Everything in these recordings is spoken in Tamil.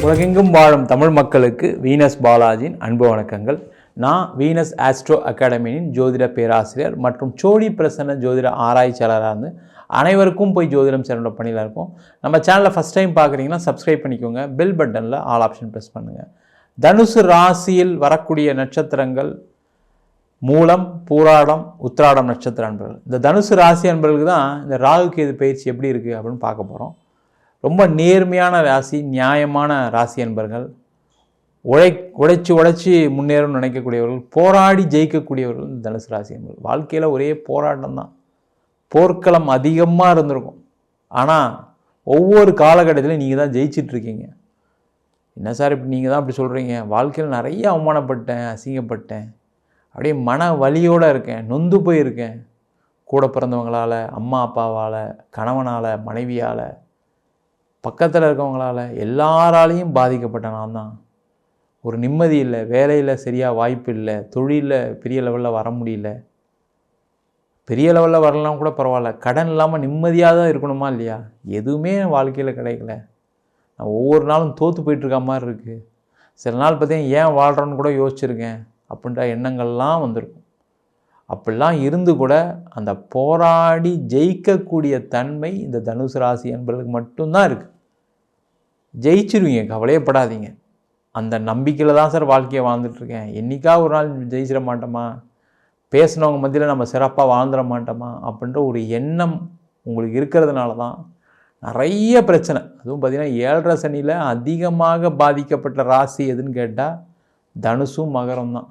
உலகெங்கும் வாழும் தமிழ் மக்களுக்கு வீனஸ் பாலாஜியின் அன்பு வணக்கங்கள். நான் வீனஸ் ஆஸ்ட்ரோ அகாடமியின் ஜோதிட பேராசிரியர் மற்றும் சோழி பிரசன்ன ஜோதிட ஆராய்ச்சியாளராக இருந்து அனைவருக்கும் போய் ஜோதிடம் சேனலோட பணியில் இருக்கும். நம்ம சேனலை ஃபஸ்ட் டைம் பார்க்குறீங்கன்னா சப்ஸ்கிரைப் பண்ணிக்கோங்க. பெல் பட்டனில் ஆல் ஆப்ஷன் ப்ரெஸ் பண்ணுங்கள். தனுசு ராசியில் வரக்கூடிய நட்சத்திரங்கள் மூலம், பூராடம், உத்திராடம் நட்சத்திர அன்பர்கள். இந்த தனுசு ராசி அன்பர்களுக்கு தான் இந்த ராகு கேது பயிற்சி எப்படி இருக்குது அப்படின்னு பார்க்க போகிறோம். ரொம்ப நேர்மையான ராசி, நியாயமான ராசி அன்பர்கள், உழைச்சி முன்னேறும்னு நினைக்கக்கூடியவர்கள், போராடி ஜெயிக்கக்கூடியவர்கள் இந்த தனுசு ராசி அன்பர்கள். வாழ்க்கையில் ஒரே போராட்டம் தான், போர்க்களம் அதிகமாக இருந்திருக்கும். ஆனால் ஒவ்வொரு காலகட்டத்திலையும் நீங்கள் தான் ஜெயிச்சிட்ருக்கீங்க. என்ன சார் இப்படி நீங்கள் தான் அப்படி சொல்கிறீங்க? வாழ்க்கையில் நிறைய அவமானப்பட்டேன், அசிங்கப்பட்டேன், அப்படியே மன வலியோடு இருக்கேன், நொந்து போயிருக்கேன். கூட பிறந்தவங்களால், அம்மா அப்பாவால், கணவனால், மனைவியால், பக்கத்தில் இருக்கவங்களால், எல்லாராலையும் பாதிக்கப்பட்ட நான் தான். ஒரு நிம்மதி இல்லை, வேலையில் சரியாக வாய்ப்பு இல்லை, தொழிலில் பெரிய லெவலில் வர முடியல. பெரிய லெவலில் வரலாம் கூட பரவாயில்ல, கடன் இல்லாமல் நிம்மதியாக தான் இருக்கணுமா இல்லையா? எதுவுமே வாழ்க்கையில் கிடைக்கல. நான் ஒவ்வொரு நாளும் தோற்று போயிட்டுருக்க மாதிரி இருக்குது. சில நாள் பார்த்தீங்கன்னா ஏன் வாழ்கிறோன்னு கூட யோசிச்சுருக்கேன் அப்படின்ற எண்ணங்கள்லாம் வந்திருக்கும். அப்படிலாம் இருந்து கூட அந்த போராடி ஜெயிக்கக்கூடிய தன்மை இந்த தனுசு ராசி என்பவர்களுக்கு மட்டும்தான் இருக்குது. ஜெயிச்சிருவீங்க, கவலையப்படாதீங்க. அந்த நம்பிக்கையில் தான் சார் வாழ்க்கையை வாழ்ந்துட்டுருக்கேன். என்றைக்காக ஒரு நாள் ஜெயிச்சிட மாட்டோமா, பேசினவங்க மத்தியில் நம்ம சிறப்பாக வாழ்ந்துட மாட்டோமா அப்படின்ற ஒரு எண்ணம் உங்களுக்கு இருக்கிறதுனால தான் நிறைய பிரச்சனை. அதுவும் பார்த்திங்கன்னா 7.5 சனியில் அதிகமாக பாதிக்கப்பட்ட ராசி எதுன்னு கேட்டால் தனுசும் மகரம் தான்.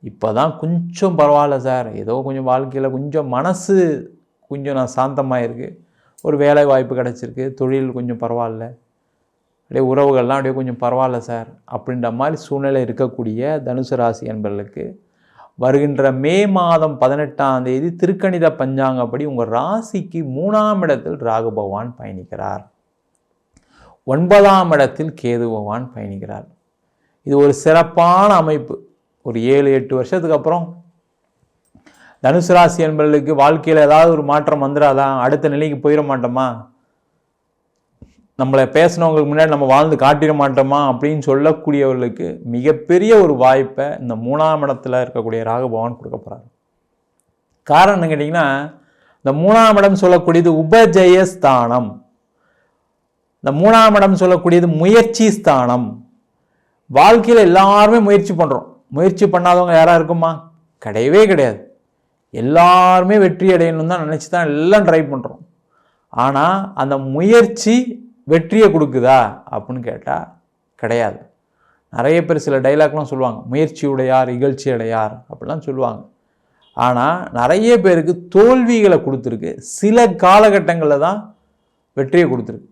இப்போ தான் கொஞ்சம் பரவாயில்ல சார், ஏதோ கொஞ்சம் வாழ்க்கையில் கொஞ்சம் மனசு கொஞ்சம் நான் சாந்தமாக இருக்குது, ஒரு வேலை வாய்ப்பு கிடச்சிருக்கு, தொழில் கொஞ்சம் பரவாயில்ல, அப்படியே உறவுகள்லாம் அப்படியே கொஞ்சம் பரவாயில்ல சார் அப்படின்ற மாதிரி சூழ்நிலை இருக்கக்கூடிய தனுசு ராசி என்பவர்களுக்கு வருகின்ற மே மாதம் 18ஆம் தேதி திருக்கணித பஞ்சாங்கப்படி உங்கள் ராசிக்கு 3ஆம் இடத்தில் ராகு பகவான் பயணிக்கிறார், 9ஆம் இடத்தில் கேது பகவான் பயணிக்கிறார். இது ஒரு சிறப்பான அமைப்பு. ஒரு 7-8 வருஷத்துக்கு அப்புறம் தனுசு ராசி என்பவர்களுக்கு வாழ்க்கையில் ஏதாவது ஒரு மாற்றம் வந்துடாதான், அடுத்த நிலைக்கு போயிட மாட்டோமா, நம்மளை பேசினவங்களுக்கு முன்னாடி நம்ம வாழ்ந்து காட்டிட மாட்டோமா அப்படின்னு சொல்லக்கூடியவர்களுக்கு மிகப்பெரிய ஒரு வாய்ப்பை இந்த 3ஆம் இடத்துல இருக்கக்கூடிய ராகு பகவான் கொடுக்க போகிறார். காரணம் என்ன கேட்டிங்கன்னா, இந்த 3ஆம் இடம் சொல்லக்கூடியது உபஜய ஸ்தானம், இந்த 3ஆம் இடம் சொல்லக்கூடியது முயற்சி ஸ்தானம். வாழ்க்கையில் எல்லாருமே முயற்சி பண்ணுறோம். முயற்சி பண்ணாதவங்க யாராக இருக்குமா? கிடையவே கிடையாது. எல்லாருமே வெற்றி அடையணும் தான் நினச்சி தான் எல்லாம் ட்ரை பண்ணுறோம். ஆனால் அந்த முயற்சி வெற்றியை கொடுக்குதா அப்படின்னு கேட்டால் கிடையாது. நிறைய பேர் சில டைலாக்லாம் சொல்லுவாங்க, முயற்சியுடையார் இகழ்ச்சி அடையார் அப்படிலாம் சொல்லுவாங்க. ஆனால் நிறைய பேருக்கு தோல்விகளை கொடுத்துருக்கு, சில காலகட்டங்களில் தான் வெற்றியை கொடுத்துருக்கு.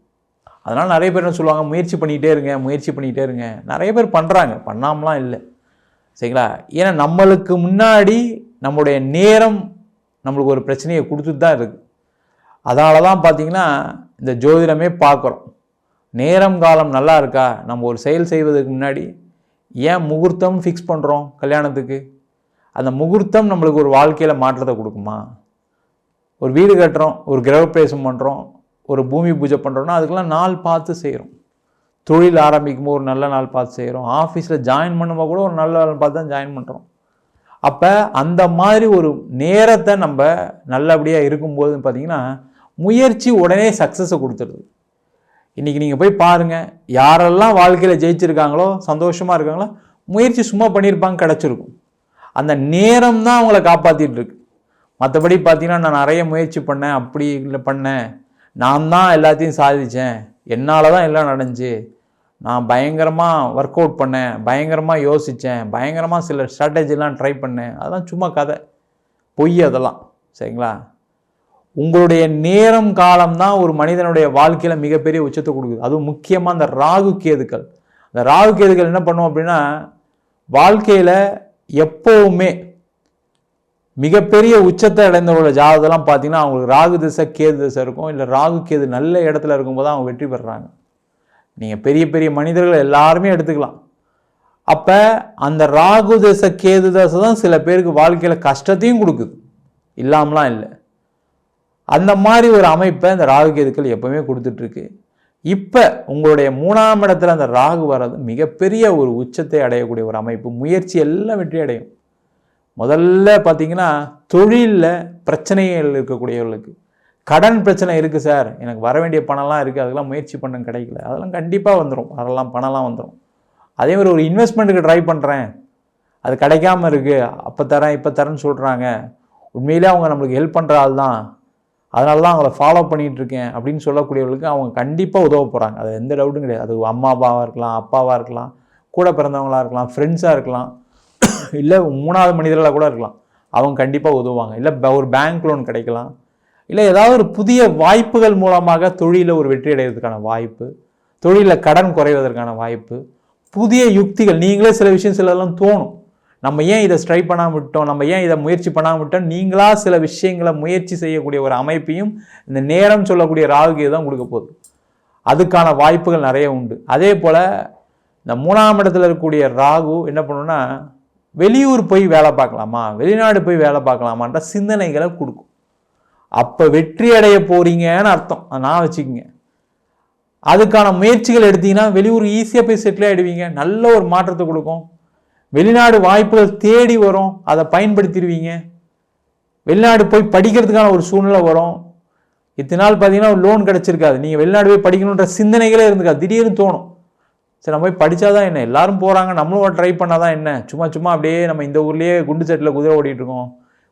அதனால் நிறைய பேர் என்ன சொல்லுவாங்க, முயற்சி பண்ணிக்கிட்டே இருங்க. நிறைய பேர் பண்ணுறாங்க, பண்ணாமலாம் இல்லை, சரிங்களா? ஏன்னா நம்மளுக்கு முன்னாடி நம்மளுடைய நேரம் நம்மளுக்கு ஒரு பிரச்சனையை கொடுத்துட்டு தான் இருக்குது. அதனால தான் பார்த்திங்கன்னா இந்த ஜோதிடமே பார்க்குறோம். நேரம் காலம் நல்லா இருக்கா, நம்ம ஒரு செயல் செய்வதற்கு முன்னாடி ஏன் முகூர்த்தம் ஃபிக்ஸ் பண்ணுறோம் கல்யாணத்துக்கு? அந்த முகூர்த்தம் நம்மளுக்கு ஒரு வாழ்க்கையில் மாற்றத்தை கொடுக்குமா? ஒரு வீடு கட்டுறோம், ஒரு கிரகப்பிரவேசம் பண்ணுறோம், ஒரு பூமி பூஜை பண்ணுறோன்னா அதுக்கெல்லாம் நாள் பார்த்து செய்கிறோம். தொழில் ஆரம்பிக்கும்போது ஒரு நல்ல நாள் பார்த்து செய்கிறோம். ஆஃபீஸில் ஜாயின் பண்ணும்போது கூட ஒரு நல்ல நாள் பார்த்து தான் ஜாயின் பண்ணுறோம். அப்போ அந்த மாதிரி ஒரு நேரத்தை நம்ம நல்லபடியாக இருக்கும்போது பார்த்திங்கன்னா முயற்சி உடனே சக்ஸஸை கொடுத்துருது. இன்றைக்கி நீங்கள் போய் பாருங்கள், யாரெல்லாம் வாழ்க்கையில் ஜெயிச்சிருக்காங்களோ, சந்தோஷமாக இருக்காங்களோ, முயற்சி சும்மா பண்ணியிருப்பாங்க, கிடச்சிருக்கும். அந்த நேரம் தான் அவங்கள காப்பாற்றிட்டு இருக்கு. மற்றபடி பார்த்திங்கன்னா நான் நிறைய முயற்சி பண்ணேன், அப்படி இல்லை பண்ணேன், நான் தான் எல்லாத்தையும் சாதித்தேன், என்னால் தான் எல்லாம் நடந்துச்சு, நான் பயங்கரமாக ஒர்க் அவுட் பண்ணேன், பயங்கரமாக யோசித்தேன், பயங்கரமாக சில ஸ்ட்ராட்டஜிலாம் ட்ரை பண்ணேன், அதெல்லாம் சும்மா கதை, பொய் அதெல்லாம், சரிங்களா? உங்களுடைய நேரம் காலம் தான் ஒரு மனிதனுடைய வாழ்க்கையில் மிகப்பெரிய உச்சத்தை கொடுக்குது. அதுவும் முக்கியமாக அந்த ராகு கேதுக்கள். அந்த ராகு கேதுக்கள் என்ன பண்ணுவோம் அப்படின்னா, வாழ்க்கையில் எப்போவுமே மிகப்பெரிய உச்சத்தை அடைந்தவங்களோட ஜாதகத்தெல்லாம் பார்த்தீங்கன்னா அவங்களுக்கு ராகு திசை கேது திசை இருக்கும், இல்லை ராகு கேது நல்ல இடத்துல இருக்கும்போது அவங்க வெற்றி பெறுறாங்க. நீங்கள் பெரிய பெரிய மனிதர்கள் எல்லாருமே எடுத்துக்கலாம். அப்போ அந்த ராகு திசை கேது திசை தான் சில பேருக்கு வாழ்க்கையில் கஷ்டத்தையும் கொடுக்குது, இல்லாமலாம் இல்லை. அந்த மாதிரி ஒரு அமைப்பை இந்த ராகு கேதுக்கள் எப்பவுமே கொடுத்துட்ருக்கு. இப்போ உங்களுடைய 3ஆம் இடத்துல அந்த ராகு வர்றது மிகப்பெரிய ஒரு உச்சத்தை அடையக்கூடிய ஒரு அமைப்பு. முயற்சி எல்லாம் வெற்றி அடையும். முதல்ல பார்த்தீங்கன்னா தொழிலில் பிரச்சனைகள் இருக்கக்கூடியவர்களுக்கு, கடன் பிரச்சனை இருக்குது சார், எனக்கு வர வேண்டிய பணம்லாம் இருக்குது, அதெல்லாம் முயற்சி பண்ண கிடைக்கல, அதெல்லாம் கண்டிப்பாக வந்துடும். அதெல்லாம் பணம்லாம் வந்துடும். அதே மாதிரி ஒரு இன்வெஸ்ட்மெண்ட்டுக்கு ட்ரை பண்ணுறேன், அது கிடைக்காம இருக்குது, அப்போ தரேன் இப்போ தரேன்னு சொல்கிறாங்க, உண்மையிலே அவங்க நம்மளுக்கு ஹெல்ப் பண்ணுற ஆள் தான், அதனால தான் அவங்கள ஃபாலோ பண்ணிகிட்ருக்கேன் அப்படின்னு சொல்லக்கூடியவர்களுக்கு அவங்க கண்டிப்பாக உதவ போகிறாங்க. அது எந்த டவுட்டும் கிடையாது. அது அம்மா அப்பாவாக இருக்கலாம், அப்பாவாக இருக்கலாம், கூட பிறந்தவங்களாக இருக்கலாம், ஃப்ரெண்ட்ஸாக இருக்கலாம், இல்லை 3வது மனிதர்களாக கூட இருக்கலாம். அவங்க கண்டிப்பாக உதவுவாங்க. இல்லை ஒரு பேங்க் லோன் கிடைக்கலாம், இல்லை ஏதாவது ஒரு புதிய வாய்ப்புகள் மூலமாக தொழிலில் ஒரு வெற்றி அடைகிறதுக்கான வாய்ப்பு, தொழிலில் கடன் குறைவதற்கான வாய்ப்பு, புதிய யுக்திகள். நீங்களே சில விஷயம் சிலதெல்லாம் தோணும், நம்ம ஏன் இதை ட்ரை பண்ணாமல் விட்டோம், நம்ம ஏன் இதை முயற்சி பண்ணாமல் விட்டோம், நீங்களா சில விஷயங்களை முயற்சி செய்யக்கூடிய ஒரு அமைப்பையும் இந்த நேரம் சொல்லக்கூடிய ராகுகே தான் கொடுக்க போகுது. அதுக்கான வாய்ப்புகள் நிறைய உண்டு. அதே போல் இந்த 3ஆம் இடத்துல இருக்கக்கூடிய ராகு என்ன பண்ணுன்னா, வெளியூர் போய் வேலை பார்க்கலாமா, வெளிநாடு போய் வேலை பார்க்கலாமான்ற சிந்தனைகளை கொடுக்கும். அப்போ வெற்றி அடைய போறீங்கன்னு அர்த்தம். நான் வச்சுக்கோங்க. அதுக்கான முயற்சிகள் எடுத்தீங்கன்னா வெளியூர் ஈஸியாக போய் செட்டில் ஆகிடுவீங்க. நல்ல ஒரு மாற்றத்தை கொடுக்கும். வெளிநாடு வாய்ப்புகள் தேடி வரும், அதை பயன்படுத்திடுவீங்க. வெளிநாடு போய் படிக்கிறதுக்கான ஒரு சூழ்நிலை வரும். இத்தனை நாள் பார்த்தீங்கன்னா ஒரு லோன் கிடச்சிருக்காது, நீங்கள் வெளிநாடு போய் படிக்கணுன்ற சிந்தனைகளே இருந்துக்காது. திடீர்னு தோணும், சரி நம்ம போய் படித்தாதான் என்ன, எல்லாரும் போகிறாங்க, நம்மளும் ட்ரை பண்ணாதான் என்ன, சும்மா அப்படியே நம்ம இந்த ஊர்லேயே குண்டு செட்டில் குதிரை ஓடிட்டு இருக்கோம்,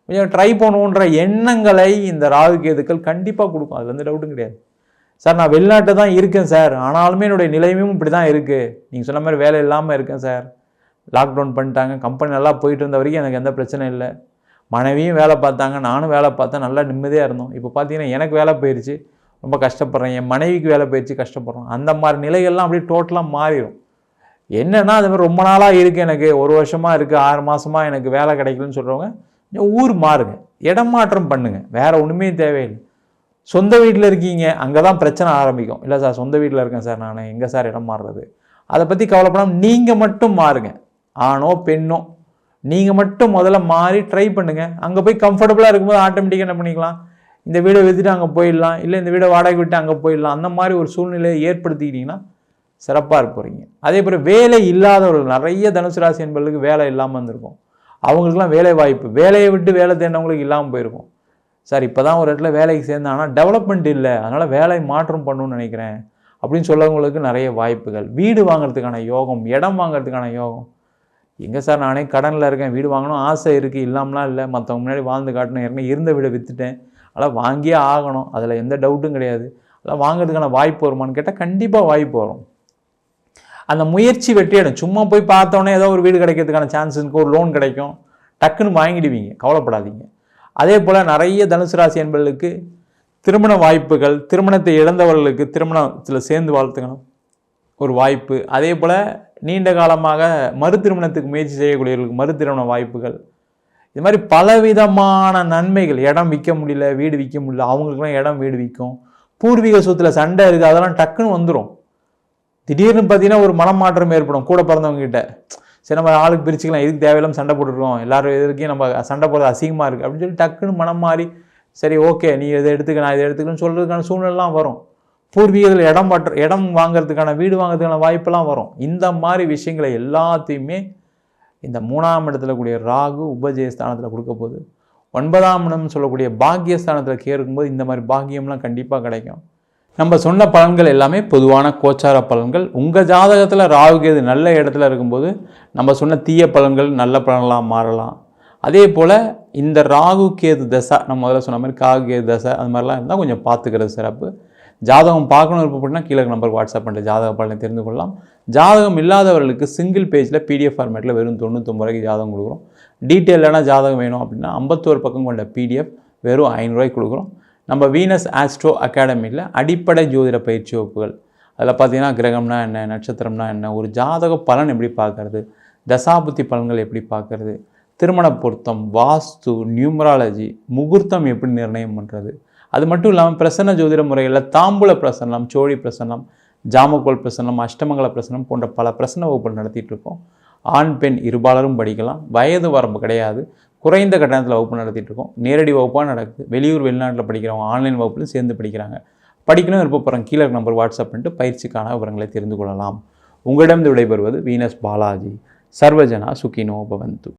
கொஞ்சம் ட்ரை பண்ணுவோன்ற எண்ணங்களை இந்த ராகு கேதுக்கள் கண்டிப்பாக கொடுக்கும். அதில் எந்த டவுட்டும் கிடையாது. சார் நான் வெளிநாட்டை தான் இருக்கேன் சார், ஆனாலுமே என்னுடைய நிலைமையும் இப்படி தான் இருக்குது, நீங்கள் சொன்ன மாதிரி வேலை இல்லாமல் இருக்கேன் சார், லாக்டவுன் பண்ணிட்டாங்க, கம்பெனி நல்லா போயிட்டு இருந்த வரைக்கும் எனக்கு எந்த பிரச்சனையும் இல்லை, மனைவியும் வேலை பார்த்தாங்க, நானும் வேலை பார்த்தேன், நல்லா நிம்மதியாக இருந்தோம். இப்போ பார்த்தீங்கன்னா எனக்கு வேலை போயிடுச்சு, ரொம்ப கஷ்டப்படுறேன், என் மனைவிக்கு வேலை போயிடுச்சு, கஷ்டப்படுறோம். அந்த மாதிரி நிலைகள்லாம் அப்படியே டோட்டலாக மாறிடும். என்னென்னா அது மாதிரி ரொம்ப நாளாக இருக்குது, எனக்கு 1 வருஷமாக இருக்குது, 6 மாதமாக எனக்கு வேலை கிடைக்கலன்னு சொல்கிறவங்க ஊர் மாறுங்க, இடம் மாற்றம் பண்ணுங்க, வேற ஒன்றுமே தேவையில்லை. சொந்த வீட்டில் இருக்கீங்க, அங்கே தான் பிரச்சனை ஆரம்பிக்கும். இல்லை சார் சொந்த வீட்டில் இருக்கேன் சார், நான் எங்கே சார் இடம் மாறுறது, அதை பற்றி கவலைப்படாமல் நீங்கள் மட்டும் மாறுங்க. ஆணோ பெண்ணோ நீங்கள் மட்டும் முதல்ல மாறி ட்ரை பண்ணுங்கள். அங்கே போய் கம்ஃபர்டபுளாக இருக்கும்போது ஆட்டோமேட்டிக்காக என்ன பண்ணிக்கலாம், இந்த வீடை விற்றுட்டு அங்கே போயிடலாம், இல்லை இந்த வீடை வாடகை விட்டு அங்கே போயிடலாம். அந்த மாதிரி ஒரு சூழ்நிலையை ஏற்படுத்திக்கிட்டிங்கன்னா சிறப்பாக இருக்க போகிறீங்க. அதே போல் வேலை இல்லாதவர்கள், நிறைய தனுசு ராசி என்பவர்களுக்கு வேலை இல்லாமல் இருந்திருக்கும், அவங்களுக்குலாம் வேலை வாய்ப்பு, வேலையை விட்டு வேலை தேடினவங்களுக்கு இல்லாமல் போயிருக்கும். சார் இப்போ தான் ஒரு இடத்துல வேலைக்கு சேர்ந்தாங்கன்னா டெவலப்மெண்ட் இல்லை, அதனால் வேலை மாற்றம் பண்ணணும்னு நினைக்கிறேன் அப்படின்னு சொல்லவங்களுக்கு நிறைய வாய்ப்புகள். வீடு வாங்கிறதுக்கான யோகம், இடம் வாங்கிறதுக்கான யோகம். எங்கே சார் நானே கடனில் இருக்கேன், வீடு வாங்கணும் ஆசை இருக்குது, இல்லாமலாம் இல்லை, மற்றவங்க முன்னாடி வாழ்ந்து காட்டணும், ஏற்கனவே இருந்த வீடை விற்றுட்டேன், அதெல்லாம் வாங்கியே ஆகணும், அதில் எந்த டவுட்டும் கிடையாது, அதெல்லாம் வாங்கிறதுக்கான வாய்ப்பு வருமானு கேட்டால் கண்டிப்பாக வாய்ப்பு வரும். அந்த முயற்சி வெற்றியிடும். சும்மா போய் பார்த்தோன்னே ஏதோ ஒரு வீடு கிடைக்கிறதுக்கான சான்ஸ் இருக்குது, ஒரு லோன் கிடைக்கும், டக்குன்னு வாங்கிடுவீங்க, கவலைப்படாதீங்க. அதே போல் நிறைய தனுசு ராசி என்பவர்களுக்கு திருமண வாய்ப்புகள், திருமணத்தை இழந்தவர்களுக்கு திருமணத்தில் சேர்ந்து வாழ்த்துக்கணும் ஒரு வாய்ப்பு. அதே போல் நீண்ட காலமாக மறு திருமணத்துக்கு முயற்சி செய்யக்கூடியவர்களுக்கு மறு திருமண வாய்ப்புகள். இது மாதிரி பலவிதமான நன்மைகள். இடம் விற்க முடியல, வீடு விற்க முடியல, அவங்களுக்குலாம் இடம் வீடு விற்கும். பூர்வீக சொத்தில் சண்டை இருக்குது, அதெல்லாம் டக்குன்னு வந்துடும். திடீர்னு பார்த்தீங்கன்னா ஒரு மனம் மாற்றம் ஏற்படும் கூட பிறந்தவங்க கிட்ட. சரி நம்ம ஆளுக்கு பிரிச்சுக்கலாம், இதுக்கு தேவையில்லாமல் சண்டை போட்டுருக்கோம், எல்லாரும் எதுக்கும் நம்ம சண்டை போடுறது அசிங்கமாக இருக்குது அப்படின்னு சொல்லி டக்குன்னு மனம் மாறி சரி ஓகே நீ இதை எடுத்துக்க நான் இதை எடுத்துக்கணும்னு சொல்கிறதுக்கான சூழ்நிலாம் வரும். பூர்வீகத்தில் இடம் வாங்கிறதுக்கான, வீடு வாங்கிறதுக்கான வாய்ப்பெல்லாம் வரும். இந்த மாதிரி விஷயங்களை எல்லாத்தையுமே இந்த 3ஆம் இடத்துல கூடிய ராகு உபஜயஸ்தானத்தில் கொடுக்க போகுது. 9ஆம் இடம் சொல்லக்கூடிய பாக்கியஸ்தானத்தில் கேட்கும்போது இந்த மாதிரி பாக்கியம்லாம் கண்டிப்பாக கிடைக்கும். நம்ம சொன்ன பலன்கள் எல்லாமே பொதுவான கோச்சார பலன்கள். உங்கள் ஜாதகத்தில் ராகு கேது நல்ல இடத்துல இருக்கும்போது நம்ம சொன்ன தீய பலன்கள் நல்ல பலன்களாக மாறலாம். அதே போல் இந்த ராகு கேது தசை, நம்ம முதல்ல சொன்ன மாதிரி காகு கேது தசை அது மாதிரிலாம் இருந்தால் கொஞ்சம் பார்த்துக்கிறது சிறப்பு. ஜாதகம் பார்க்கணும் இருப்போம்னா கீழே நம்பருக்கு வாட்ஸ்அப் பண்ணிட்டு ஜாதக பலனை தெரிந்து கொள்ளலாம். ஜாதகம் இல்லாதவர்களுக்கு சிங்கிள் பேஜில் PDF ஃபார்மேட்டில் வெறும் 99 ரூபாய்க்கு ஜாதகம் கொடுக்குறோம். டீட்டெயிலான ஜாதகம் வேணும் அப்படின்னா 51 பக்கம் கொண்ட PDF வெறும் 500 ரூபாய்க்கு கொடுக்குறோம். நம்ம வீனஸ் ஆஸ்ட்ரோ அகாடமியில் அடிப்படை ஜோதிட பயிற்சி வகுப்புகள், அதில் பார்த்தீங்கன்னா கிரகம்னா என்ன, நட்சத்திரம்னா என்ன, ஒரு ஜாதக பலன் எப்படி பார்க்கறது, தசாபுத்தி பலன்கள் எப்படி பார்க்கறது, திருமண பொருத்தம், வாஸ்து, நியூமராலஜி, முகூர்த்தம் எப்படி நிர்ணயம் பண்ணுறது, அது மட்டும் இல்லாமல் பிரசன்ன ஜோதிட முறைகளில் தாம்பூல பிரசன்னம், சோழி பிரசன்னம், ஜாமக்கோல் பிரசன்னம், அஷ்டமங்கல பிரசன்னம் போன்ற பல பிரசன்ன வகுப்புகள் நடத்திட்டு இருக்கோம். ஆண் பெண் இருபாலரும் படிக்கலாம், வயது வரம்பு கிடையாது, குறைந்த கட்டணத்தில் வகுப்பு நடத்திட்டு இருக்கோம். நேரடி வகுப்பாக நடக்குது. வெளியூர் வெளிநாட்டில் படிக்கிறவங்க ஆன்லைன் வகுப்புலையும் சேர்ந்து படிக்கிறாங்க. படிக்கணும் விருப்பப்படுறோம், கீழே நம்பர் வாட்ஸ்அப் பண்ணிட்டு பயிற்சிக்கான விவரங்களை தெரிந்து கொள்ளலாம். உங்களிடம் விடைபெறுவது வீனஸ் பாலாஜி. சர்வஜனா சுகினோ பவந்து.